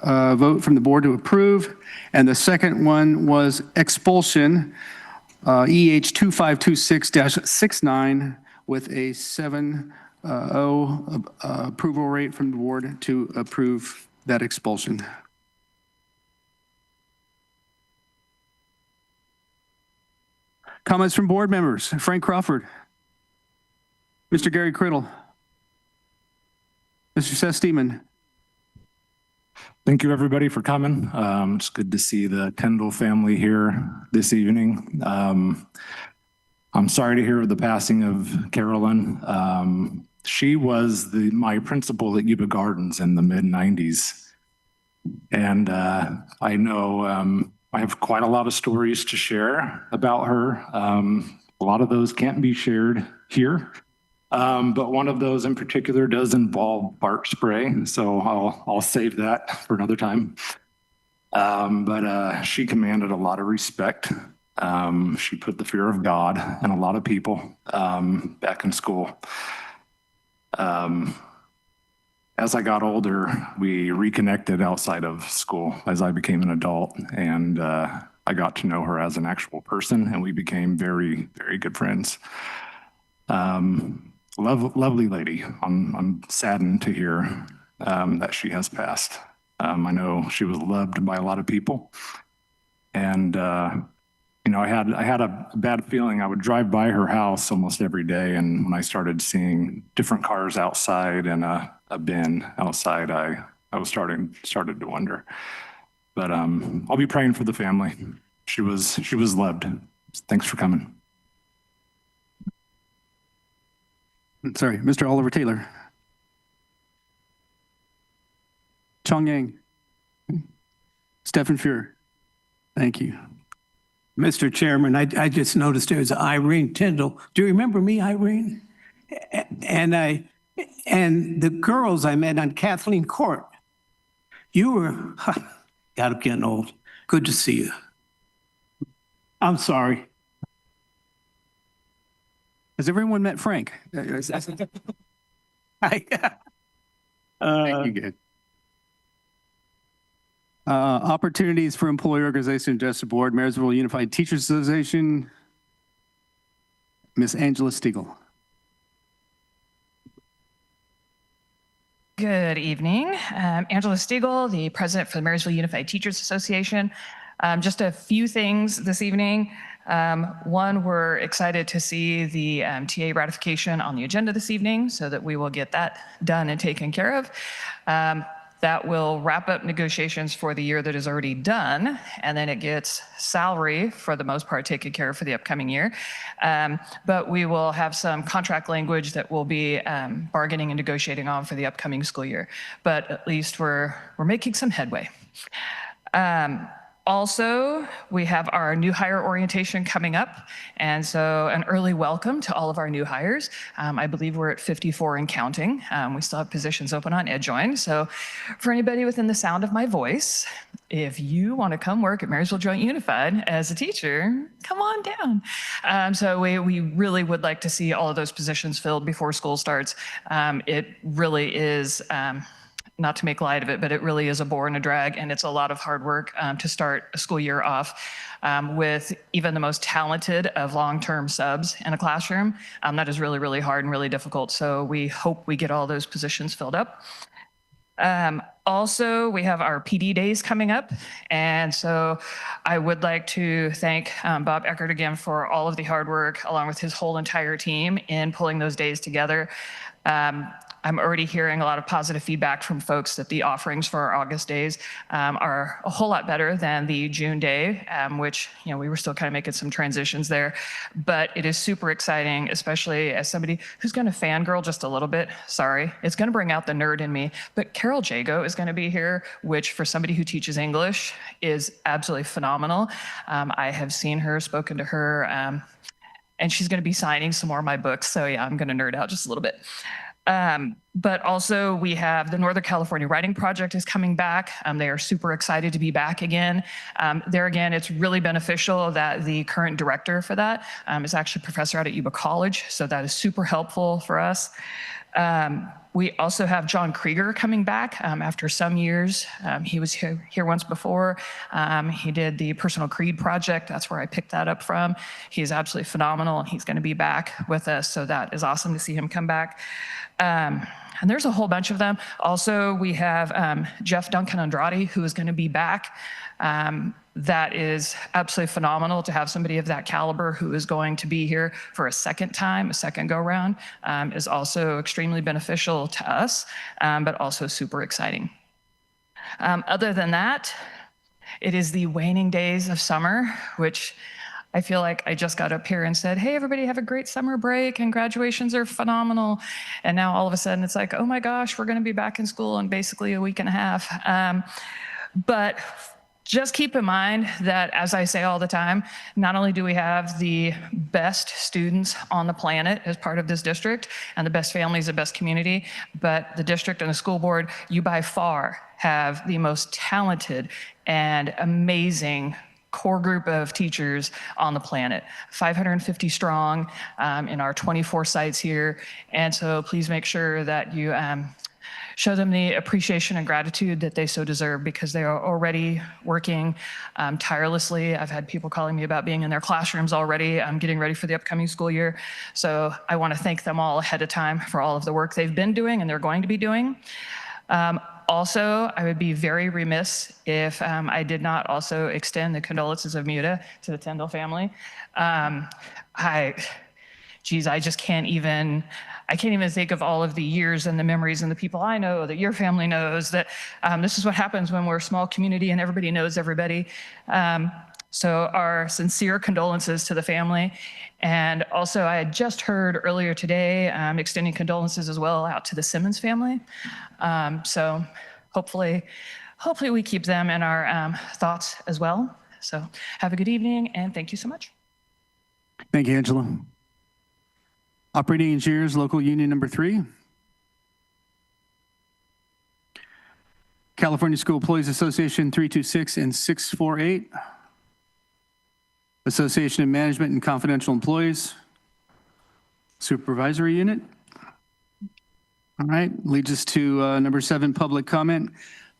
vote from the board to approve. And the second one was expulsion, EH 2526-69, with a 7-0 approval rate from the board to approve that expulsion. Comments from board members. Frank Crawford. Mr. Gary Criddle. Mr. Seth Steeman. Thank you, everybody, for coming. It's good to see the Kendall family here this evening. I'm sorry to hear of the passing of Carolyn. She was my principal at Yuba Gardens in the mid-90s. And I know I have quite a lot of stories to share about her. A lot of those can't be shared here. But one of those in particular does involve bark spray, so I'll save that for another time. But she commanded a lot of respect. She put the fear of God in a lot of people back in school. As I got older, we reconnected outside of school as I became an adult, and I got to know her as an actual person, and we became very, very good friends. Lovely lady. I'm saddened to hear that she has passed. I know she was loved by a lot of people, and you know, I had a bad feeling. I would drive by her house almost every day, and when I started seeing different cars outside and a bin outside, I was started to wonder. But I'll be praying for the family. She was loved. Thanks for coming. Sorry, Mr. Oliver Taylor. Chong Yang. Stephen Fuhr. Thank you. Mr. Chairman, I just noticed there's Irene Tyndall. Do you remember me, Irene? And the girls I met on Kathleen Court. You were, God, I'm getting old. Good to see you. I'm sorry. Has everyone met Frank? Thank you, good. Opportunities for employee organization adjusted board, Marysville Unified Teachers Association, Miss Angela Stiegel. Good evening. Angela Stiegel, the president for the Marysville Unified Teachers Association. Just a few things this evening. One, we're excited to see the TA ratification on the agenda this evening so that we will get that done and taken care of. That will wrap up negotiations for the year that is already done, and then it gets salary, for the most part, taken care of for the upcoming year. But we will have some contract language that we'll be bargaining and negotiating on for the upcoming school year. But at least we're making some headway. Also, we have our new hire orientation coming up, and so an early welcome to all of our new hires. I believe we're at 54 and counting. We still have positions open on EdJoin, so for anybody within the sound of my voice, if you want to come work at Marysville Joint Unified as a teacher, come on down. So we really would like to see all of those positions filled before school starts. It really is, not to make light of it, but it really is a bore and a drag, and it's a lot of hard work to start a school year off with even the most talented of long-term subs in a classroom. That is really, really hard and really difficult. So we hope we get all those positions filled up. Also, we have our PD days coming up. And so I would like to thank Bob Eckert again for all of the hard work, along with his whole entire team, in pulling those days together. I'm already hearing a lot of positive feedback from folks that the offerings for our August days are a whole lot better than the June day, which, you know, we were still kind of making some transitions there. But it is super exciting, especially as somebody who's going to fangirl just a little bit. Sorry, it's going to bring out the nerd in me. But Carol Jago is going to be here, which for somebody who teaches English is absolutely phenomenal. I have seen her, spoken to her, and she's going to be signing some more of my books. So yeah, I'm going to nerd out just a little bit. But also we have the Northern California Writing Project is coming back. They are super excited to be back again. There again, it's really beneficial that the current director for that is actually a professor out at Yuba College. So that is super helpful for us. We also have John Krieger coming back after some years. He was here once before. He did the Personal Creed Project. That's where I picked that up from. He's absolutely phenomenal, and he's going to be back with us, so that is awesome to see him come back. And there's a whole bunch of them. Also, we have Jeff Duncan Andrade, who is going to be back. That is absolutely phenomenal to have somebody of that caliber who is going to be here for a second time, a second go round, is also extremely beneficial to us, but also super exciting. Other than that, it is the waning days of summer, which I feel like I just got up here and said, hey, everybody have a great summer break and graduations are phenomenal. And now all of a sudden it's like, oh my gosh, we're going to be back in school in basically a week and a half. But just keep in mind that, as I say all the time, not only do we have the best students on the planet as part of this district and the best families, the best community, but the district and the school board, you by far have the most talented and amazing core group of teachers on the planet, 550 strong in our 24 sites here. And so please make sure that you show them the appreciation and gratitude that they so deserve, because they are already working tirelessly. I've had people calling me about being in their classrooms already. I'm getting ready for the upcoming school year. So I want to thank them all ahead of time for all of the work they've been doing and they're going to be doing. Also, I would be very remiss if I did not also extend the condolences of Muta to the Tyndall family. Geez, I just can't even think of all of the years and the memories and the people I know, that your family knows, that this is what happens when we're a small community and everybody knows everybody. So our sincere condolences to the family. And also, I had just heard earlier today, extending condolences as well out to the Simmons family. So hopefully we keep them in our thoughts as well. So have a good evening, and thank you so much. Thank you, Angela. Operating Engineers, Local Union Number 3. California School Employees Association 326 and 648. Association of Management and Confidential Employees. Supervisory Unit. All right, leads us to number 7, public comment.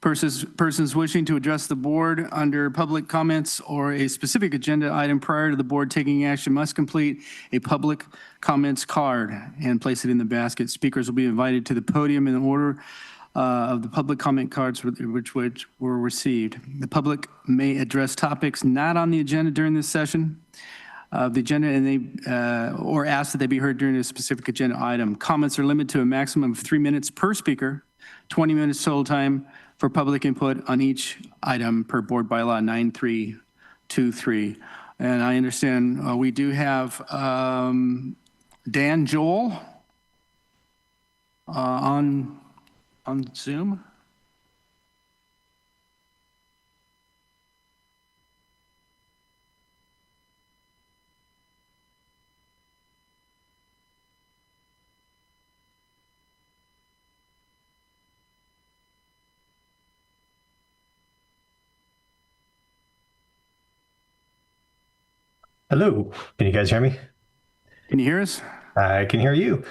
Persons wishing to address the board under public comments or a specific agenda item prior to the board taking action must complete a public comments card and place it in the basket. Speakers will be invited to the podium in order of the public comment cards which were received. The public may address topics not on the agenda during this session of the agenda, and or ask that they be heard during a specific agenda item. Comments are limited to a maximum of 3 minutes per speaker, 20 minutes total time for public input on each item per board bylaw 9323. And I understand we do have Dan Joel on Zoom. Hello, can you guys hear me? Can you hear us? I can hear you.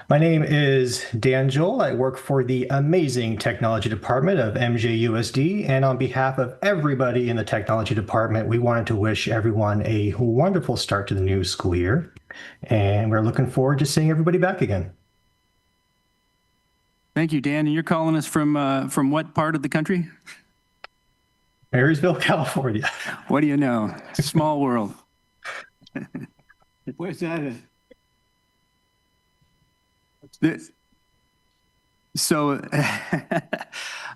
My name is Dan Joel. I work for the amazing technology department of MJUSD. And on behalf of everybody in the technology department, we wanted to wish everyone a wonderful start to the new school year. And we're looking forward to seeing everybody back again. Thank you, Dan. And you're calling us from what part of the country? Marysville, California. What do you know? Small world. Where's that at? So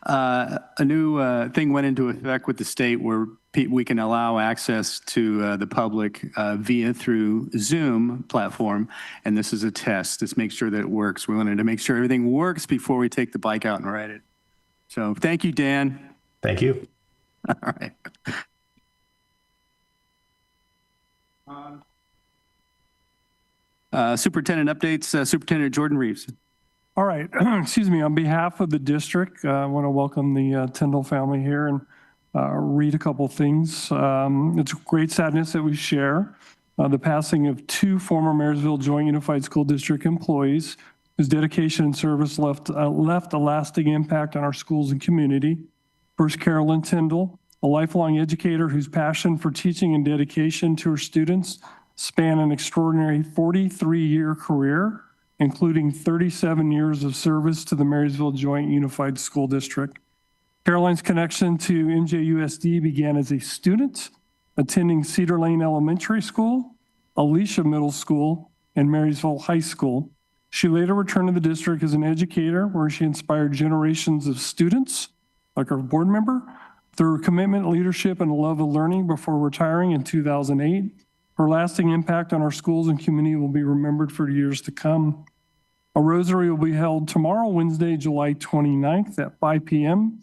a new thing went into effect with the state where we can allow access to the public through Zoom platform. And this is a test. Let's make sure that it works. We wanted to make sure everything works before we take the bike out and ride it. So thank you, Dan. Thank you. All right. Superintendent updates, Superintendent Jordan Reeves. All right, excuse me, on behalf of the district, I want to welcome the Tyndall family here and read a couple things. It's great sadness that we share the passing of 2 former Marysville Joint Unified School District employees, whose dedication and service left a lasting impact on our schools and community. First, Carolyn Tyndall, a lifelong educator whose passion for teaching and dedication to her students span an extraordinary 43-year career, including 37 years of service to the Marysville Joint Unified School District. Caroline's connection to MJUSD began as a student attending Cedar Lane Elementary School, Alicia Middle School, and Marysville High School. She later returned to the district as an educator, where she inspired generations of students, like our board member, through her commitment, leadership, and love of learning before retiring in 2008. Her lasting impact on our schools and community will be remembered for years to come. A rosary will be held tomorrow, Wednesday, July 29th at 5 p.m.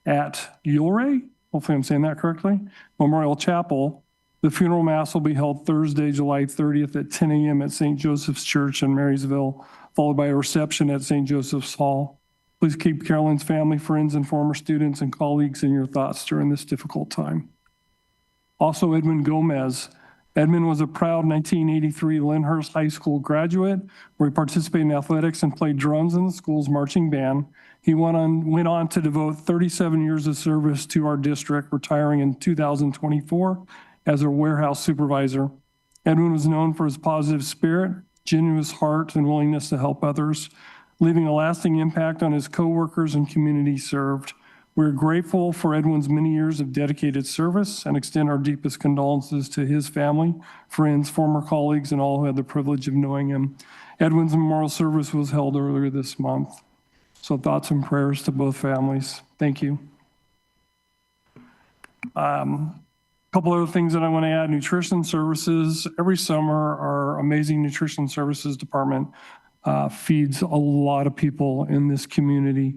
at Yulre, hopefully I'm saying that correctly, Memorial Chapel. The funeral mass will be held Thursday, July 30th at 10 a.m. at St. Joseph's Church in Marysville, followed by a reception at St. Joseph's Hall. Please keep Carolyn's family, friends, and former students and colleagues in your thoughts during this difficult time. Also, Edmund Gomez. Edmund was a proud 1983 Lyndhurst High School graduate, where he participated in athletics and played drums in the school's marching band. He went on to devote 37 years of service to our district, retiring in 2024 as a warehouse supervisor. Edmund was known for his positive spirit, generous heart, and willingness to help others, leaving a lasting impact on his coworkers and community served. We're grateful for Edwin's many years of dedicated service and extend our deepest condolences to his family, friends, former colleagues, and all who had the privilege of knowing him. Edwin's memorial service was held earlier this month. So thoughts and prayers to both families. Thank you. Couple other things that I want to add. Nutrition services. Every summer, our amazing nutrition services department feeds a lot of people in this community.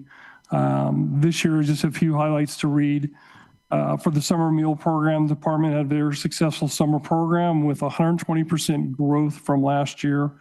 This year, just a few highlights to read. For the summer meal program, the department had a very successful summer program with 120% growth from last year.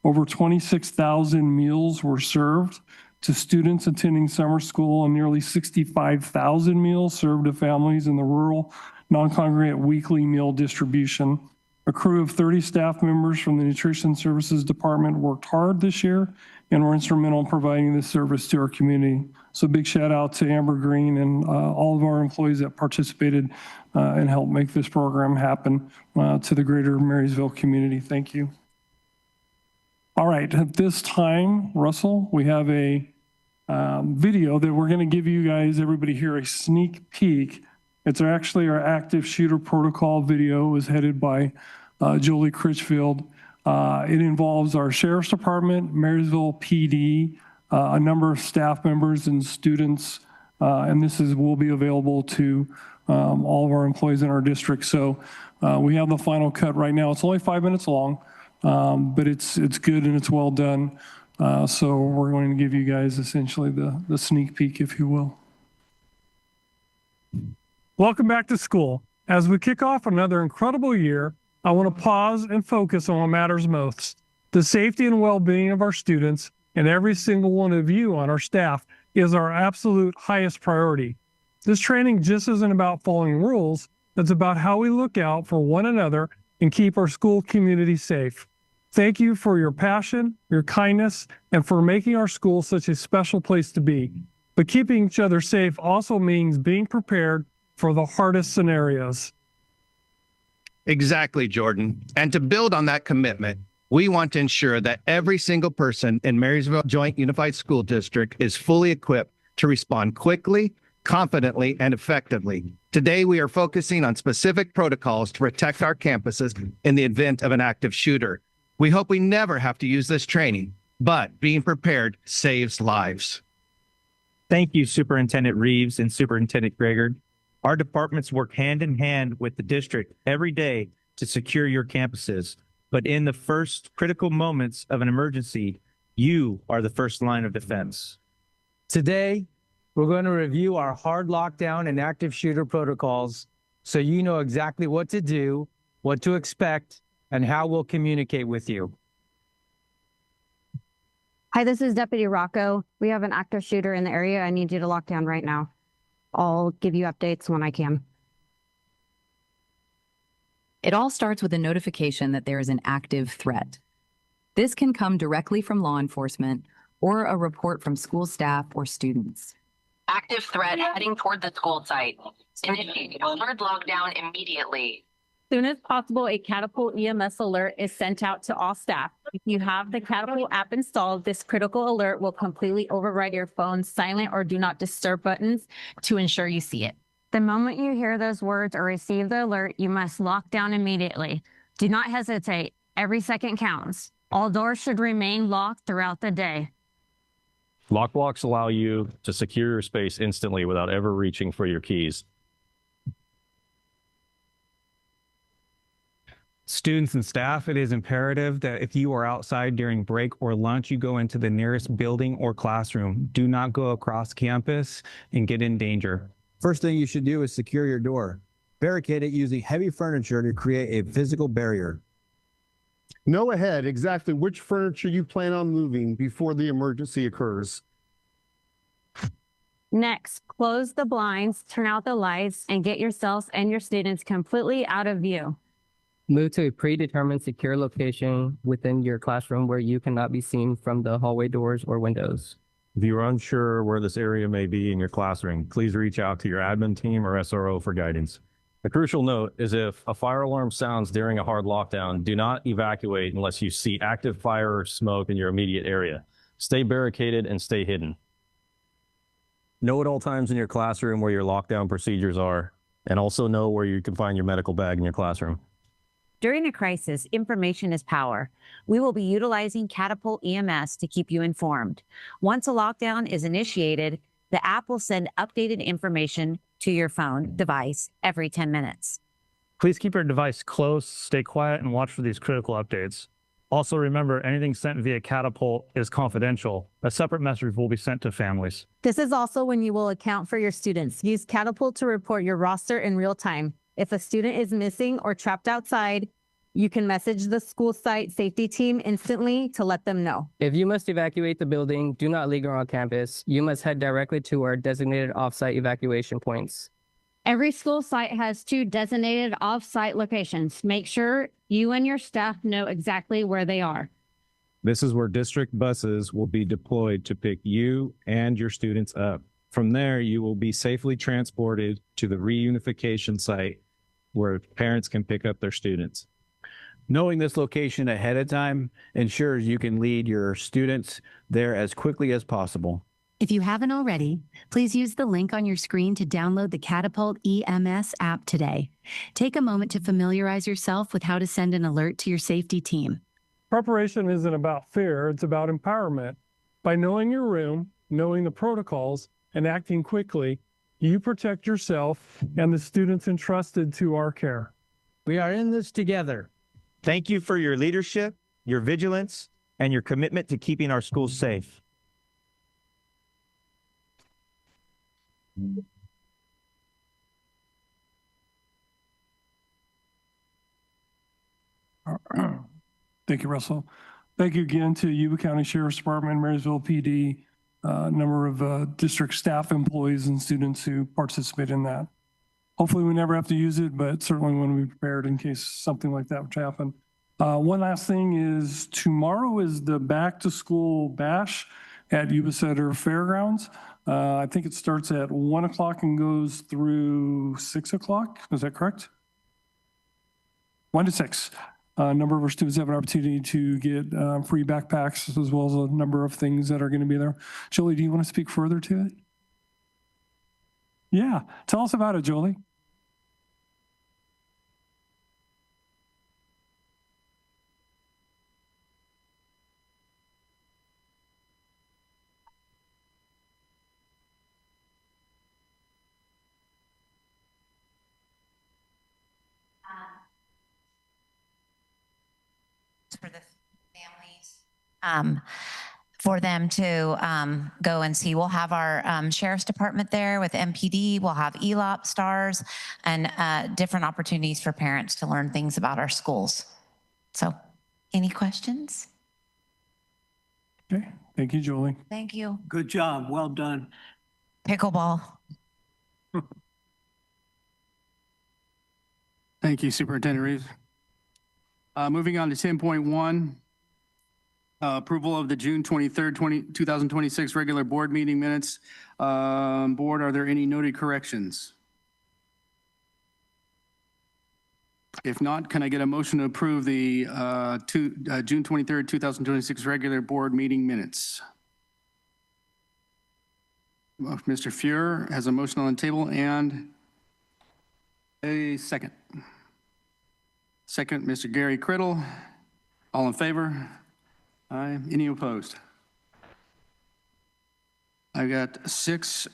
Over 26,000 meals were served to students attending summer school, and nearly 65,000 meals served to families in the rural non-congregate weekly meal distribution. A crew of 30 staff members from the Nutrition Services Department worked hard this year and were instrumental in providing this service to our community. So big shout out to Amber Green and all of our employees that participated and helped make this program happen to the greater Marysville community. Thank you. All right, at this time, Russell, we have a video that we're going to give you guys, everybody here, a sneak peek. It's actually our active shooter protocol video. It was headed by Jolie Critchfield. It involves our Sheriff's Department, Marysville PD, a number of staff members and students, and this will be available to all of our employees in our district. So we have the final cut right now. It's only 5 minutes long, but it's good and it's well done. So we're going to give you guys essentially the sneak peek, if you will. Welcome back to school. As we kick off another incredible year, I want to pause and focus on what matters most. The safety and well-being of our students and every single one of you on our staff is our absolute highest priority. This training just isn't about following rules, it's about how we look out for one another and keep our school community safe. Thank you for your passion, your kindness, and for making our school such a special place to be. But keeping each other safe also means being prepared for the hardest scenarios. Exactly, Jordan. And to build on that commitment, we want to ensure that every single person in Marysville Joint Unified School District is fully equipped to respond quickly, confidently, and effectively. Today, we are focusing on specific protocols to protect our campuses in the event of an active shooter. We hope we never have to use this training, but being prepared saves lives. Thank you, Superintendent Reeves and Superintendent Greger. Our departments work hand in hand with the district every day to secure your campuses. But in the first critical moments of an emergency, you are the first line of defense. Today, we're going to review our hard lockdown and active shooter protocols so you know exactly what to do, what to expect, and how we'll communicate with you. Hi, this is Deputy Rocco. We have an active shooter in the area. I need you to lock down right now. I'll give you updates when I can. It all starts with a notification that there is an active threat. This can come directly from law enforcement or a report from school staff or students. Active threat heading toward the school site. Initiate hard lockdown immediately. Soon as possible, a Catapult EMS alert is sent out to all staff. If you have the Catapult app installed, this critical alert will completely override your phone's silent or do not disturb buttons to ensure you see it. The moment you hear those words or receive the alert, you must lock down immediately. Do not hesitate. Every second counts. All doors should remain locked throughout the day. Lock blocks allow you to secure your space instantly without ever reaching for your keys. Students and staff, it is imperative that if you are outside during break or lunch, you go into the nearest building or classroom. Do not go across campus and get in danger. First thing you should do is secure your door. Barricade it using heavy furniture to create a physical barrier. Know ahead exactly which furniture you plan on moving before the emergency occurs. Next, close the blinds, turn out the lights, and get yourselves and your students completely out of view. Move to a predetermined secure location within your classroom where you cannot be seen from the hallway doors or windows. If you are unsure where this area may be in your classroom, please reach out to your admin team or SRO for guidance. A crucial note is if a fire alarm sounds during a hard lockdown, do not evacuate unless you see active fire or smoke in your immediate area. Stay barricaded and stay hidden. Know at all times in your classroom where your lockdown procedures are, and also know where you can find your medical bag in your classroom. During a crisis, information is power. We will be utilizing Catapult EMS to keep you informed. Once a lockdown is initiated, the app will send updated information to your phone device every 10 minutes. Please keep your device close, stay quiet, and watch for these critical updates. Also remember, anything sent via Catapult is confidential. A separate message will be sent to families. This is also when you will account for your students. Use Catapult to report your roster in real time. If a student is missing or trapped outside, you can message the school site safety team instantly to let them know. If you must evacuate the building, do not linger on campus. You must head directly to our designated off-site evacuation points. Every school site has 2 designated off-site locations. Make sure you and your staff know exactly where they are. This is where district buses will be deployed to pick you and your students up. From there, you will be safely transported to the reunification site where parents can pick up their students. Knowing this location ahead of time ensures you can lead your students there as quickly as possible. If you haven't already, please use the link on your screen to download the Catapult EMS app today. Take a moment to familiarize yourself with how to send an alert to your safety team. Preparation isn't about fear, it's about empowerment. By knowing your room, knowing the protocols, and acting quickly, you protect yourself and the students entrusted to our care. We are in this together. Thank you for your leadership, your vigilance, and your commitment to keeping our schools safe. Thank you, Russell. Thank you again to Yuba County Sheriff's Department, Marysville PD, number of district staff employees and students who participate in that. Hopefully we never have to use it, but certainly want to be prepared in case something like that would happen. One last thing is tomorrow is the back to school bash at Yuba-Sutter Fairgrounds. I think it starts at 1 o'clock and goes through 6 o'clock. Is that correct? 1 to 6. A number of our students have an opportunity to get free backpacks as well as a number of things that are going to be there. Jolie, do you want to speak further to it? Yeah, tell us about it, Jolie. For the families, for them to go and see. We'll have our Sheriff's Department there with MPD. We'll have ELOP stars and different opportunities for parents to learn things about our schools. So any questions? Okay, thank you, Julie. Thank you. Good job, well done. Pickleball. Thank you, Superintendent Reeves. Moving on to 10.1, Approval of the June 23rd, 2026 regular board meeting minutes. Board, are there any noted corrections? If not, can I get a motion to approve the June 23rd, 2026 regular board meeting minutes? Mr. Fuhr has a motion on the table and a second. Second, Mr. Gary Criddle. All in favor? Aye. Any opposed? I got 6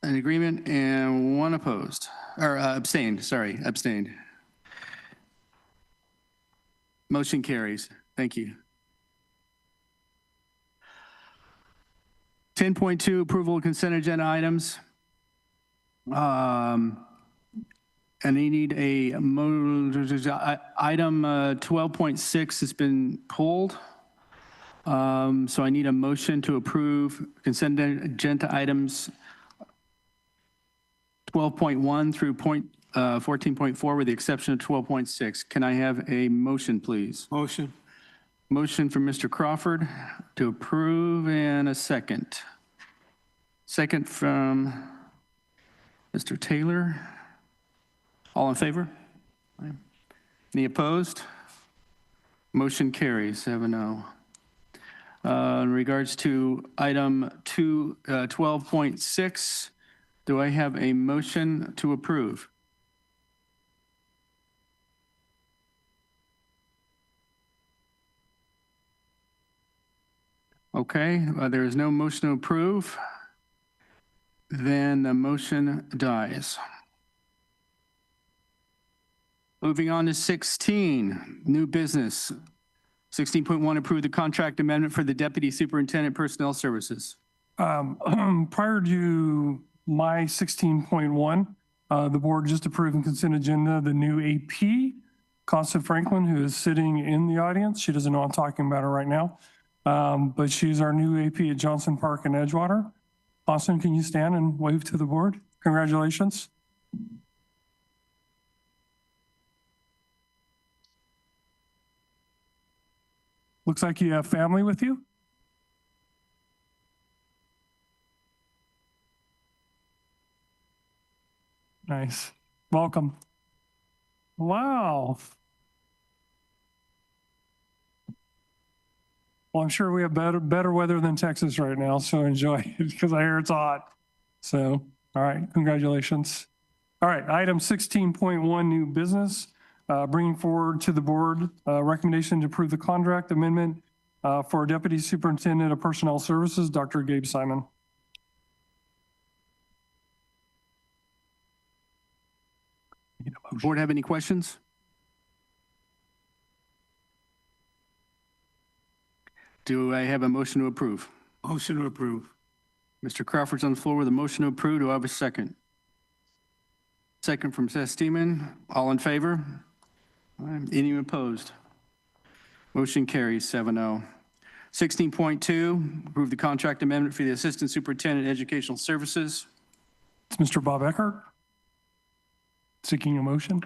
in agreement and 1 opposed, or abstained, sorry, abstained. Motion carries. Thank you. 10.2, approval of consent agenda items. And they need a, item 12.6 has been pulled. So I need a motion to approve consent agenda items 12.1 through 14.4 with the exception of 12.6. Can I have a motion, please? Motion. Motion from Mr. Crawford to approve and a second. Second from Mr. Taylor. All in favor? Any opposed? Motion carries 7-0. In regards to item 12.6, do I have a motion to approve? Okay, there is no motion to approve. Then the motion dies. Moving on to 16, new business. 16.1, approve the contract amendment for the Deputy Superintendent Personnel Services. Prior to my 16.1, the board just approved in consent agenda the new AP, Constance Franklin, who is sitting in the audience. She doesn't know I'm talking about her right now, but she's our new AP at Johnson Park and Edgewater. Constance, can you stand and wave to the board? Congratulations. Looks like you have family with you. Nice. Welcome. Wow. Well, I'm sure we have better weather than Texas right now, so enjoy it because I hear it's hot. So, all right, congratulations. All right, item 16.1, new business. Bringing forward to the board recommendation to approve the contract amendment for Deputy Superintendent of Personnel Services, Dr. Gabe Simon. Board have any questions? Do I have a motion to approve? Motion to approve. Mr. Crawford's on the floor with a motion to approve. Do I have a second? Second from Seth Steeman. All in favor? Any opposed? Motion carries 7-0. 16.2, approve the contract amendment for the Assistant Superintendent Educational Services. It's Mr. Bob Eckert. Seeking a motion.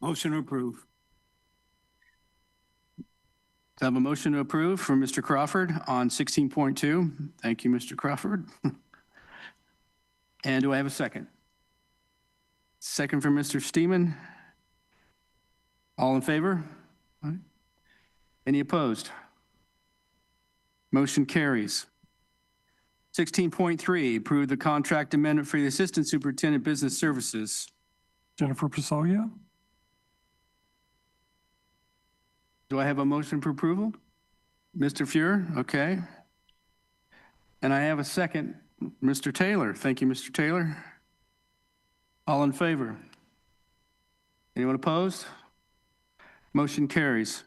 Motion to approve. I have a motion to approve from Mr. Crawford on 16.2. Thank you, Mr. Crawford. And do I have a second? Second from Mr. Steeman. All in favor? Any opposed? Motion carries. 16.3, approve the contract amendment for the Assistant Superintendent Business Services. Jennifer Pasolia. Do I have a motion for approval? Mr. Fuhr, okay. And I have a second, Mr. Taylor. Thank you, Mr. Taylor. All in favor? Anyone opposed? Motion carries.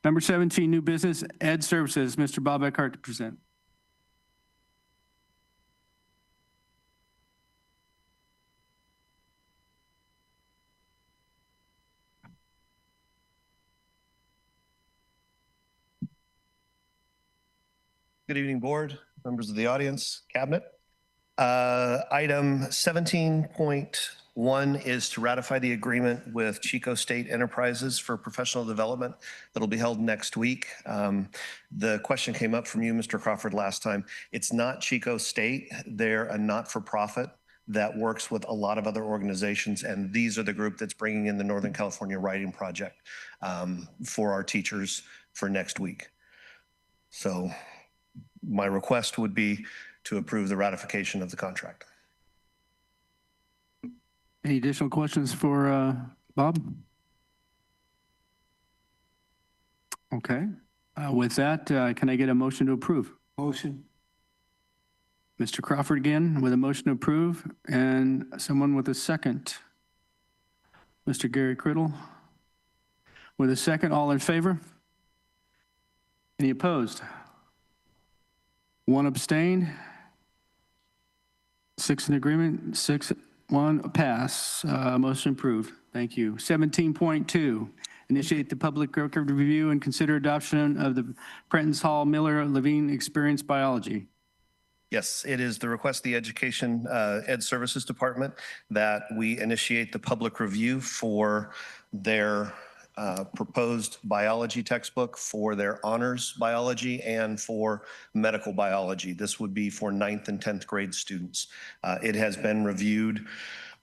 Number 17, new business, Ed Services, Mr. Bob Eckhart to present. Good evening, board, members of the audience, cabinet. Item 17.1 One is to ratify the agreement with Chico State Enterprises for professional development that'll be held next week. The question came up from you, Mr. Crawford, last time. It's not Chico State. They're a not-for-profit that works with a lot of other organizations, and these are the group that's bringing in the Northern California Writing Project for our teachers for next week. So my request would be to approve the ratification of the contract. Any additional questions for Bob? Okay. With that, can I get a motion to approve? Motion. Mr. Crawford again with a motion to approve, and someone with a second. Mr. Gary Criddle with a second. All in favor? Any opposed? One abstained. 6 in agreement. 6-1 pass. Motion approved. Thank you. 17.2. Initiate the public record review and consider adoption of the Prentice Hall Miller Levine Experience Biology. Yes, it is the request of the Education Ed Services Department that we initiate the public review for their proposed biology textbook, for their honors biology, and for medical biology. This would be for 9th and 10th grade students. It has been reviewed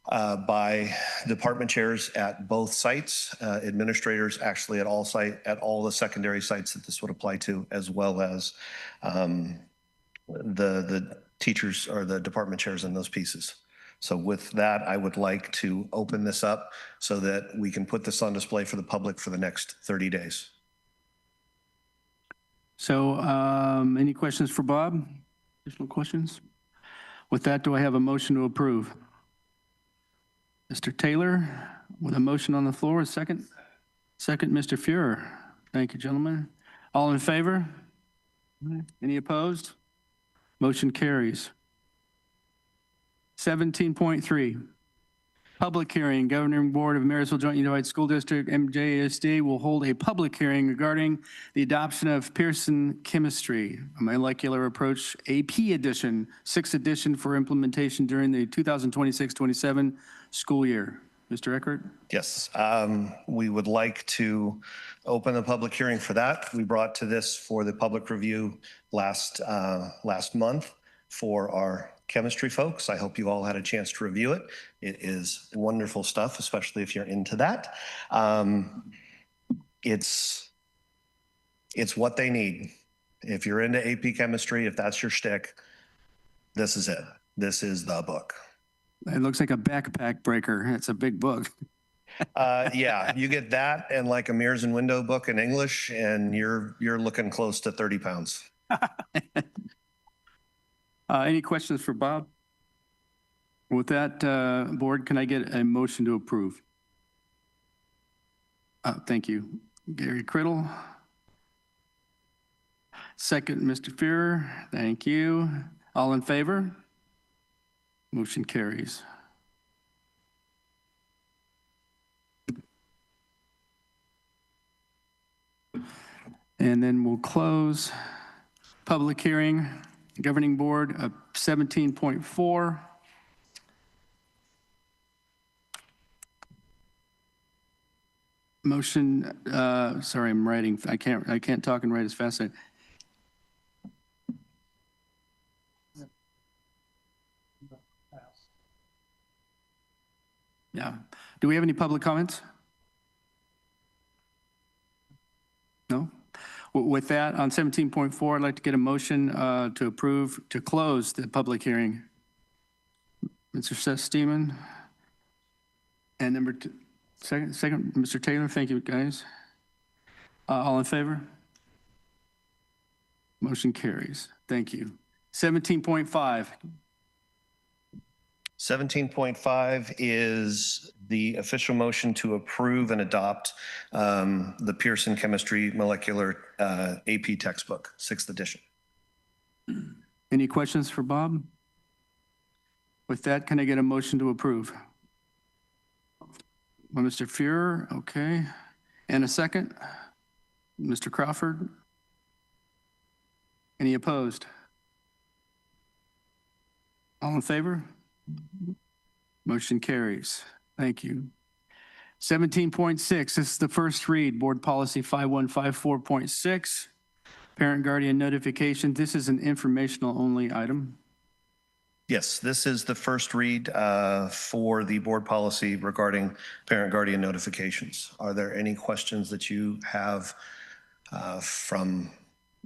by department chairs at both sites, administrators actually at all the secondary sites that this would apply to, as well as the teachers or the department chairs in those pieces. So with that, I would like to open this up so that we can put this on display for the public for the next 30 days. So any questions for Bob? Additional questions? With that, do I have a motion to approve? Mr. Taylor with a motion on the floor, a second? Second, Mr. Fuhrer. Thank you, gentlemen. All in favor? Any opposed? Motion carries. 17.3, public hearing. Governing Board of Marysville Joint Unified School District, MJSD, will hold a public hearing regarding the adoption of Pearson Chemistry, a molecular approach AP edition, 6th edition for implementation during the 2026-27 school year. Mr. Eckert? Yes, we would like to open the public hearing for that. We brought to this for the public review last month for our chemistry folks. I hope you all had a chance to review it. It is wonderful stuff, especially if you're into that. It's what they need. If you're into AP chemistry, if that's your shtick, this is it. This is the book. It looks like a backpack breaker. It's a big book. Yeah, you get that and like a mirrors and window book in English, and you're looking close to 30 pounds. Any questions for Bob? With that, board, can I get a motion to approve? Thank you. Gary Criddle. Second, Mr. Fuhrer. Thank you. All in favor? Motion carries. And then we'll close public hearing. Governing Board of 17.4. Motion, sorry, I'm writing. I can't talk and write as fast as Yeah. Do we have any public comments? No? With that, on 17.4, I'd like to get a motion to approve, to close the public hearing. Mr. Seth Steeman. And number two, second, Mr. Taylor. Thank you, guys. All in favor? Motion carries. Thank you. 17.5. 17.5 is the official motion to approve and adopt the Pearson Chemistry Molecular AP textbook, 6th edition. Any questions for Bob? With that, can I get a motion to approve? Well, Mr. Fuhrer, okay. And a second? Mr. Crawford? Any opposed? All in favor? Motion carries. Thank you. 17.6, this is the first read, Board Policy 5154.6, Parent Guardian Notification. This is an informational only item. Yes, this is the first read for the board policy regarding parent guardian notifications. Are there any questions that you have from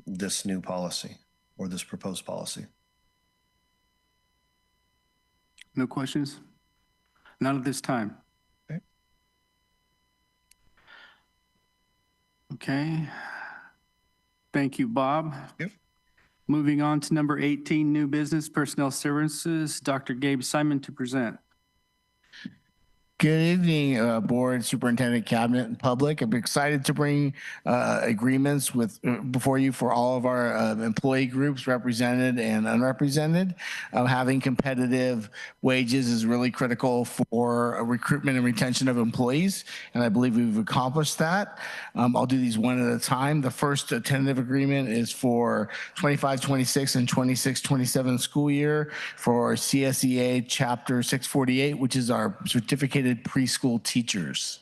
this new policy or this proposed policy? No questions? Not at this time. Okay. Okay. Thank you, Bob. Yep. Moving on to number 18, new business personnel services, Dr. Gabe Simon to present. Good evening, Board, Superintendent, Cabinet, and public. I'm excited to bring agreements before you for all of our employee groups, represented and unrepresented. Having competitive wages is really critical for recruitment and retention of employees, and I believe we've accomplished that. I'll do these one at a time. The first tentative agreement is for 25-26 and 26-27 school year for CSEA Chapter 648, which is our certificated preschool teachers.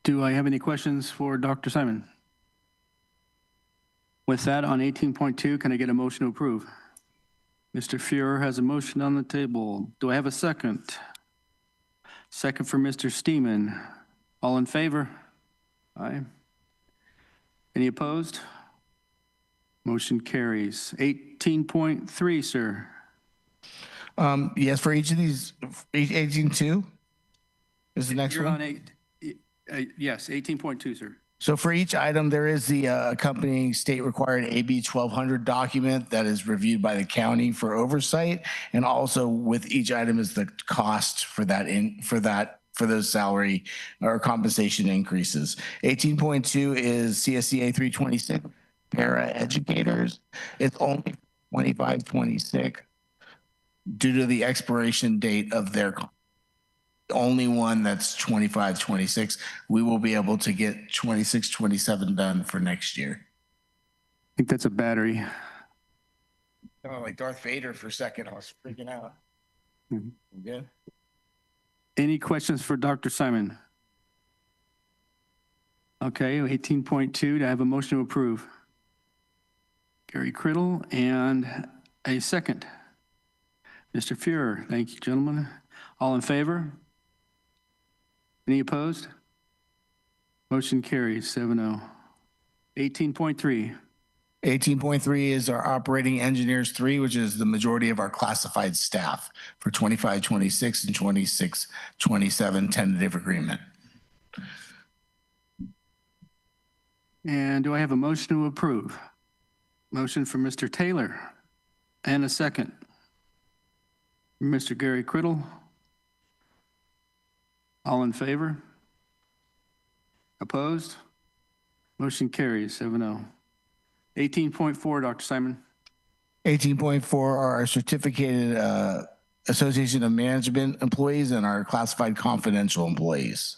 Do I have any questions for Dr. Simon? With that, on 18.2, can I get a motion to approve? Mr. Fuhrer has a motion on the table. Do I have a second? Second for Mr. Steeman. All in favor? Aye. Any opposed? Motion carries. 18.3, sir. Yes, for each of these, 18.2 is the next You're one. on 8. Yes, 18.2, sir. So for each item, there is the accompanying state-required AB 1200 document that is reviewed by the county for oversight, and also with each item is the cost for for those salary or compensation increases. 18.2 is CSEA 326 para educators. It's only 25-26 due to the expiration date of their only one that's 25-26. We will be able to get 26-27 done for next year. I think that's a battery. Oh, like Darth Vader for a second. I was freaking out. Good. Any questions for Dr. Simon? Okay, 18.2, do I have a motion to approve? Gary Criddle, and a second. Mr. Fuhrer, thank you, gentlemen. All in favor? Any opposed? Motion carries 7-0. 18.3. 18.3 is our operating engineers 3, which is the majority of our classified staff for 25-26 and 26-27 tentative agreement. And do I have a motion to approve? Motion for Mr. Taylor and a second. Mr. Gary Criddle. All in favor? Opposed? Motion carries 7-0. 18.4, Dr. Simon. 18.4 are our certificated Association of Management employees and our classified confidential employees.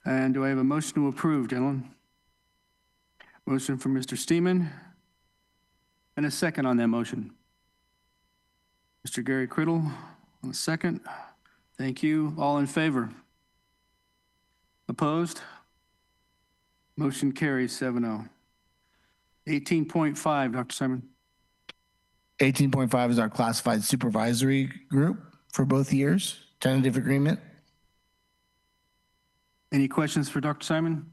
And do I have a motion to approve, gentlemen? Motion for Mr. Steeman and a second on that motion. Mr. Gary Criddle on the second. Thank you. All in favor? Opposed? Motion carries 7-0. 18.5, Dr. Simon. 18.5 is our classified supervisory group for both years, tentative agreement. Any questions for Dr. Simon?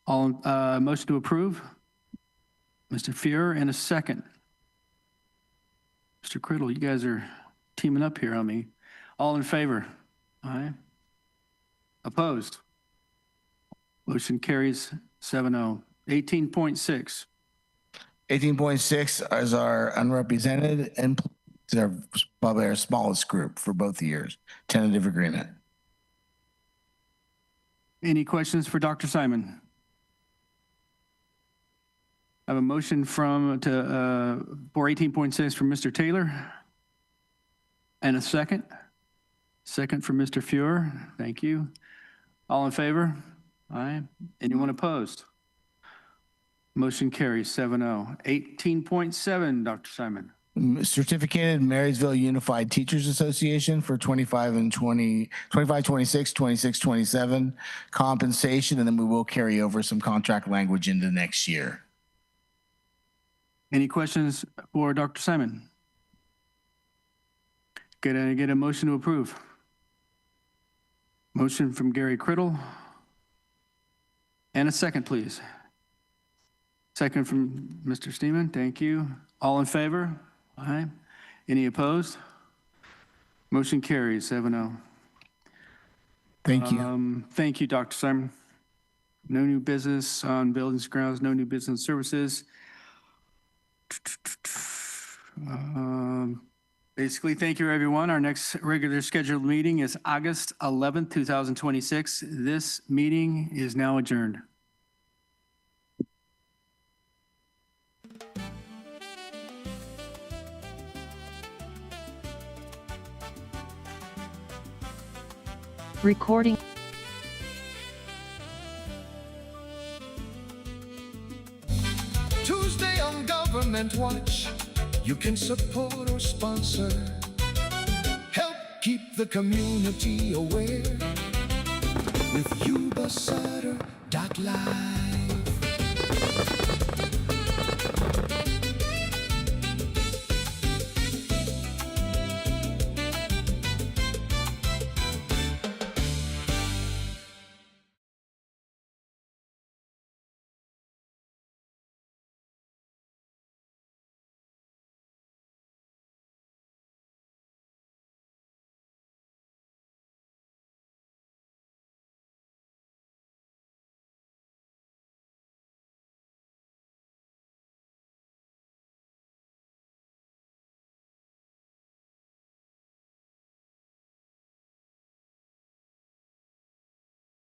All motion to approve? Mr. Fuhrer and a second. Mr. Criddle, you guys are teaming up here on me. All in favor? Aye. Opposed? Motion carries 7-0. 18.6. 18.6 is our unrepresented and they're probably our smallest group for both years, tentative agreement. Any questions for Dr. Simon? I have a motion for 18.6 from Mr. Taylor and a second. Second from Mr. Fuhrer. Thank you. All in favor? Aye. Anyone opposed? Motion carries 7-0. 18.7, Dr. Simon. Certificated Marysville Unified Teachers Association for 25 and 20, 25, 26, 26, 27 compensation, and then we will carry over some contract language into next year. Any questions for Dr. Simon? Could I get a motion to approve? Motion from Gary Criddle. And a second, please. Second from Mr. Steeman. Thank you. All in favor? Aye. Any opposed? Motion carries 7-0. Thank you. Thank you, Dr. Simon. No new business on buildings, grounds, no new business services. Basically, thank you, everyone. Our next regular scheduled meeting is August 11th, 2026. This meeting is now adjourned. Recording. Tuesday on Government Watch, you can support or sponsor. Help keep the community aware with Yuba-Sutter.LIVE.